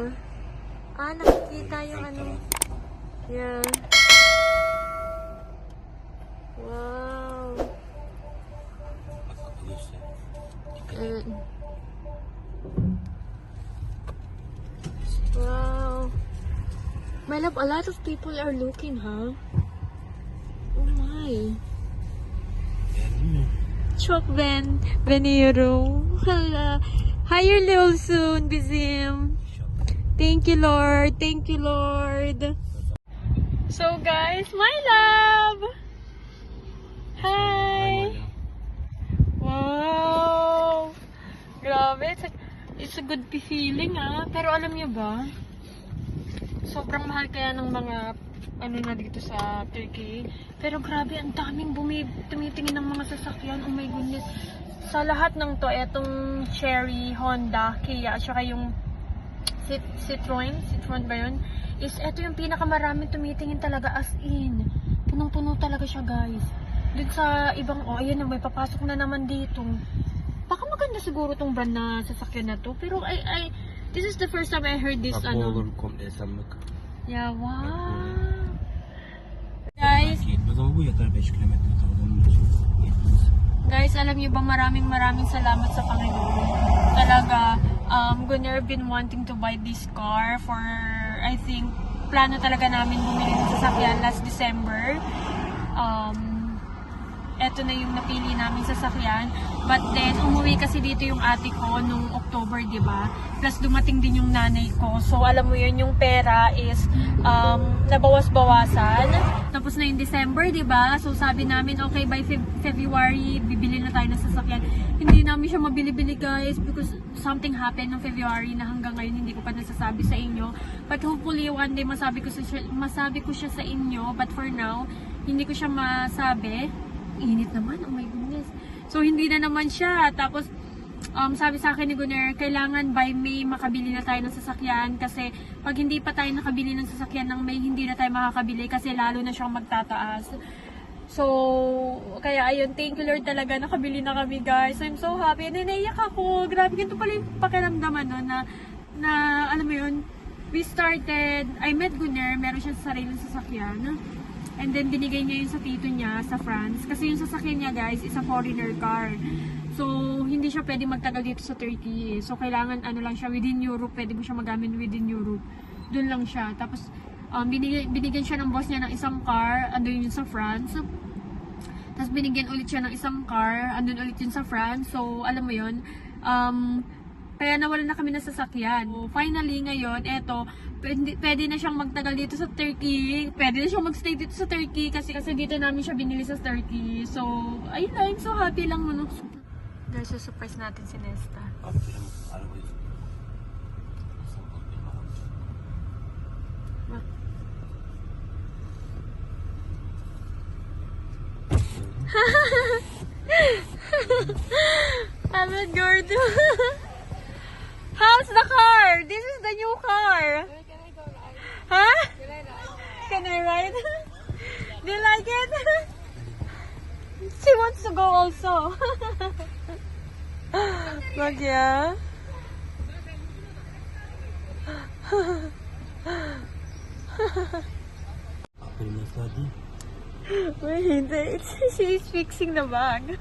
Yeah. Nakikita yung ano. Yeah. Wow. Wow. My love, a lot of people are looking, huh? Oh my. Chok Ben, Beniro. Hala. Hire little soon, Bizim. Thank you, Lord. Thank you, Lord. So, guys, my love. Hi. Wow. Grabe. It's a good feeling, ah. Pero alam niyo ba? Sobrang mahal kaya ng mga ano na dito sa Turkey. Pero grabe, ang daming tumitingin ng mga sasakyan. Oh my goodness. Sa lahat ng to, etong Cherry, Honda, Kia, at saka yung Citroen ba yun? Is eto yung pinakamaraming tumitingin talaga, as in. Punong-puno talaga siya, guys. Dun sa ibang, ayan na, may papasok na naman dito. Baka maganda siguro tong brand na sasakyan na to. Pero this is the first time I heard this, ano. Yeah, wow. Guys, alam niyo ba, maraming salamat sa Panginoon. Talaga, Gunnar been wanting to buy this car for, I think, plano talaga namin bumili ng sasakyan last December. Eto na yung napili namin sasakyan. But then, umuwi kasi dito yung ate ko nung October, di ba? Plus, dumating din yung nanay ko. So, alam mo yun, yung pera is nabawas-bawasan. Tapos na yung December, di ba? So, sabi namin, okay, by February, bibili na tayo ng sasakyan. Hindi namin siya mabili-bili, guys, because something happened noong February na hanggang ngayon hindi ko pa nasasabi sa inyo. But hopefully, one day masabi ko siya sa inyo. But for now, hindi ko siya masabi. Init naman, oh my goodness. So, hindi na naman siya. Tapos, sabi sa akin ni Gunnar, kailangan by May makabili na tayo ng sasakyan kasi pag hindi pa tayo nakabili ng sasakyan ng May, hindi na tayo makakabili kasi lalo na siyang magtataas. So, kaya ayun, thank you Lord talaga, nakabili na kami, guys. I'm so happy. And naiyak ako. Grabe, ganito pala yung pakiramdaman no, na alam mo yun, I met Gunnar, meron siyang sariling sasakyan. And then, binigay niya yun sa tito niya sa France. Kasi yung sasakyan niya, guys, is a foreigner car. So, hindi siya pwede magtagal dito sa Turkey. So, kailangan, ano lang siya, within Europe. Pwede mo siya magamit within Europe. Doon lang siya. Tapos, binigyan siya ng boss niya ng isang car. Andun yun sa France. Tapos, binigyan ulit siya ng isang car. Andun ulit yun sa France. So, alam mo yun. Kaya nawalan na kami ng sasakyan. So, finally, ngayon, eto, pwede na siyang magtagal dito sa Turkey. Pwede na siyang magstay dito sa Turkey kasi dito namin siya binili sa Turkey. So, ayun lang. So happy lang. Guys, surprise natin si Nesta. I'm a gordo. How's the car? This is the new car. Huh? Can I ride? Do you like it? She wants to go also. Magya. Wait, she's fixing the bag.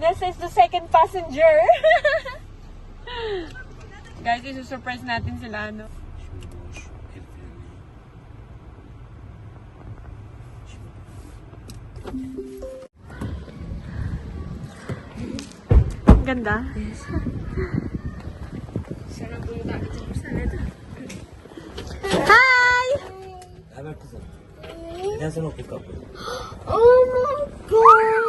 This is the second passenger. Guys, isusurprise natin sila, no? Ganda? Yes. Hi! Oh my god!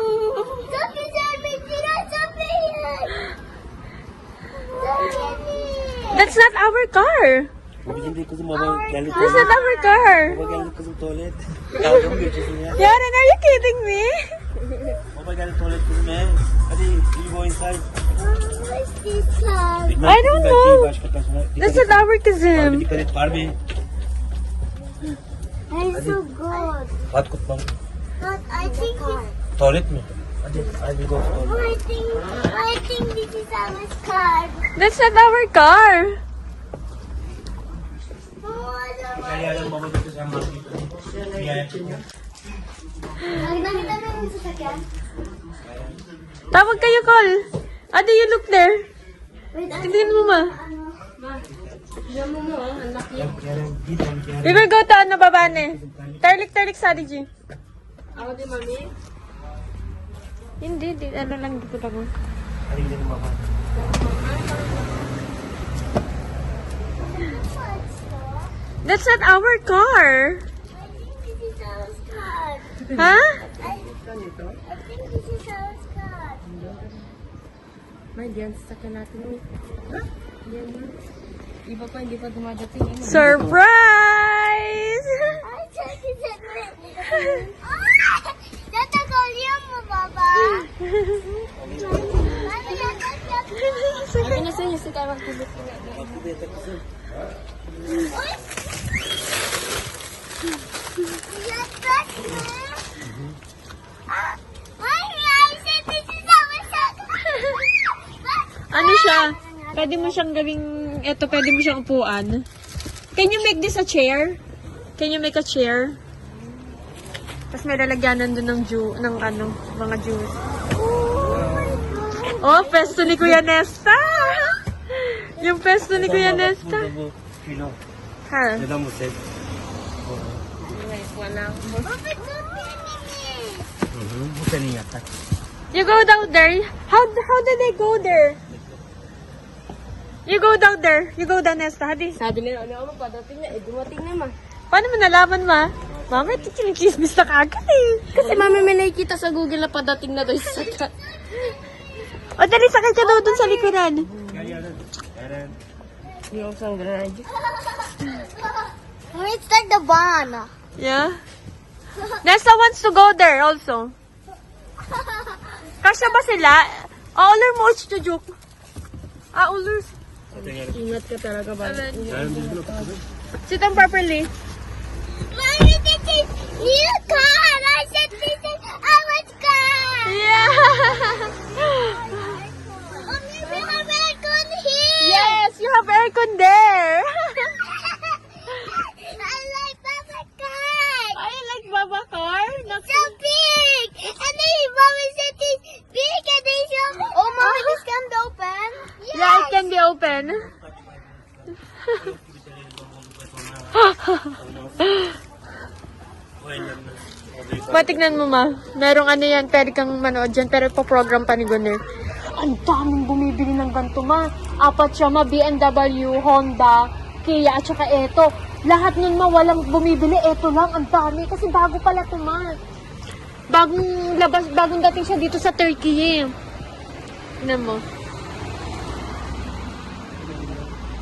That's not our car. That's not our car. Yaren, are you kidding me? I don't know. That's not our cousin. I'm so good. What could But I think it's... Toilet me. I will go home. I think this is our car. That's not our car. Kaya lang mabuti sa mga dito. Nakita mo yung sasakyan? Tawag kayo, Col. Ate, you look there. Wait, Tignan mo, ma. Kaya lang dito. We will go to ano, babane. Tarlik sa G. Ako din, mami. Hindi. Ano lang, dito lang. Aling din mama. That's not our car. I think this is our car. Ha? I think this is our car. May diyan, sasakyan natin. Diyan na. Iba pa, hindi pa dumadating. Surprise! I think this is Tatagalyan mo, Baba. Ano na sa'yo, si Karang Tibet ko na. Ano siya? Pwede mo siyang gawing, pwede mo siyang upuan. Can you make this a chair? Can you make a chair? Tapos may lalagyanan dun ng mga juice. Oh, pesto ni Kuya Nesta! Yung pesto ni Kuya Nesta. Kilo. Ha? Dada mo set. Wala. Bukan niya ta. You go down there. How did they go there? You go down there. You go down, Nesta. Hadi. Sabi nila, ano ako, padating na, dumating naman. Paano mo nalaman, ma? Mama, ito chinichismis na kagad eh. Kasi mami, may nakikita sa Google na padating na daw yung sasakyan. O, dali, sakay ka daw dun sa likuran. Yung isang granade. Let's start the van. Yeah? Nesta wants to go there also. Kasya ba sila? Uller mo, joke. Uller. Ingat ka talaga ba? Sit down properly. Mommy, this is new car. I said this is our car. Yeah! Mommy, we have aircon here. Yes, you have aircon there. I like Papa car. I like Baba car. So big. And then Mommy said it's big and then so. Oh, Mommy, this can be open. Yeah, it can be open. Matignan mo, ma. Merong ano yan, pwede kang manood dyan, pero pa-program pa ni Gunner. Ang daming bumibili ng ganito, ma. Apat siya, ma. BMW, Honda, Kia, at saka eto. Lahat nun, ma, walang bumibili. Eto lang, ang dami. Kasi bago pala ito, ma. Bagong dating siya dito sa Turkey, eh. Tignan mo.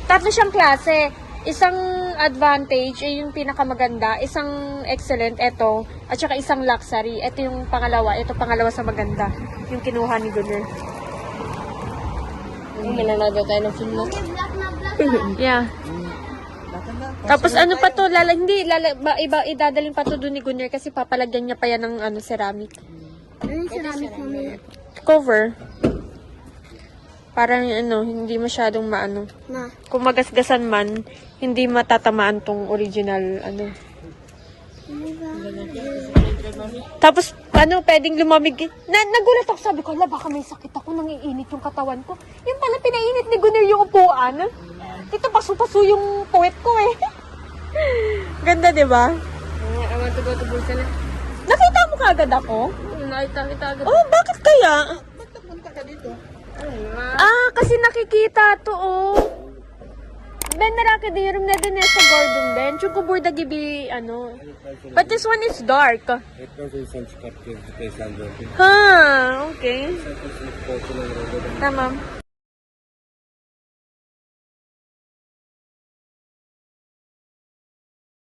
Tatlo siyang klase. Isang advantage, yung pinakamaganda. Isang excellent, eto. At saka isang luxury. Ito yung pangalawa. Ito pangalawa sa maganda. Yung kinuha ni Gunner. May nanonood tayo ng film na. Black na black. Yeah. Tapos ano pa to? Idadaling pa to doon ni Gunner kasi papalagyan niya pa yan ng ceramic. Ano yung ceramic, Mommy? Cover. Parang hindi masyadong maano. Ma. Kung magasgasan man, hindi matatamaan tong original Tapos pwedeng lumamig. Nagulat ako, sabi ko, baka may sakit ako, nangiinit yung katawan ko. Yung pala pinainit ni Gunner yung upuan. Dito paso-paso yung puwet ko eh. Ganda, di ba? I want to go to Bursa na. Nakita mo kaagad ako? Nakita agad. Oh, bakit kaya? Ba't napunta ka dito? Kasi nakikita to, oh. Ben merak ediyorum neden neyse gördüm ben. Çünkü burada gibi But this one is dark. Ha, okay. Tamam.